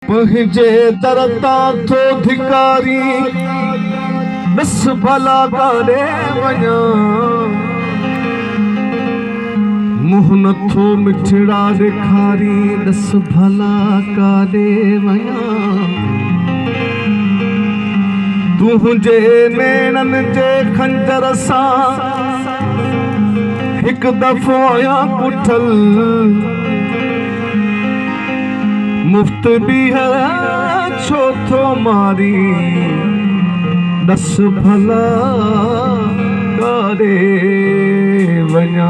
पंहिंजे दरता थो धिकारी दस भला करे वञा मुंहुं नथो मिठड़ा ॾेखारी दस भला करे वञा तुंहिंजे नेणनि जे खंजर सां हिकु दफ़ो आया कुठल मुफ्त ॾींह छो थो मारी दस भला करे वञा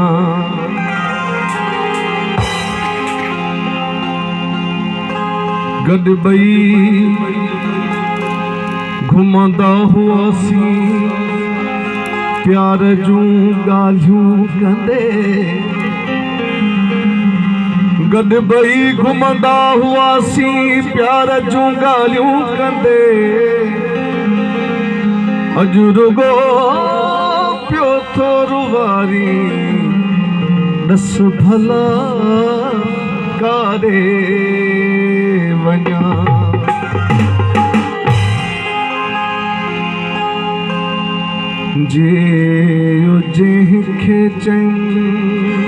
गॾु ॿई घुमंदा हुआसीं प्यार जूं ॻाल्हियूं कंदे गॾु ॿई घुमंदा हुआसीं प्यार जूं ॻाल्हियूं कंदे अॼु रुगो पियो थो रुवारी दस भला करे वञा जे जंहिंखे चई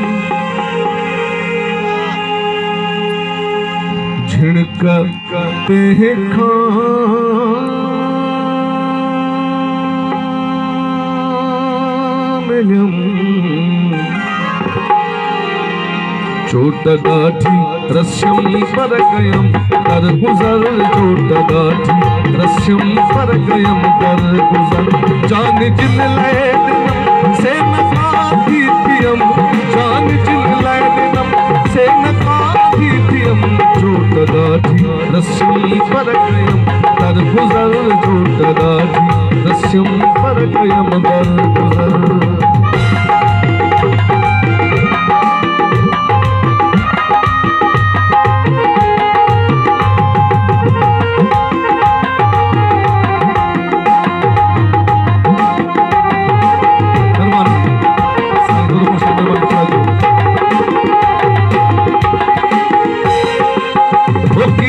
झिणक तंहिंखां मिलियमि चोट ॾाढी रस्यम पर कयम कर गुज़र चोट ॾाढी रस्यम पर कयम कर गुज़र जान जिन लाइ ॾिनम से न काथी थियम जान जिन लाइ ॾिनम से न काथी थियम चोट ॾाढी रस्यम पर कयम कर गुज़र चोट ॾाढी रस्यम पर कयम कर गुज़र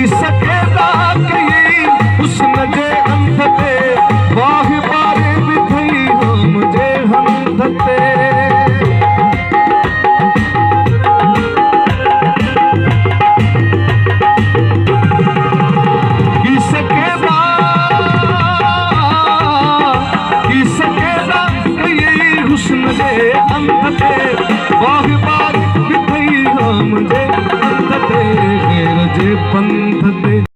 सके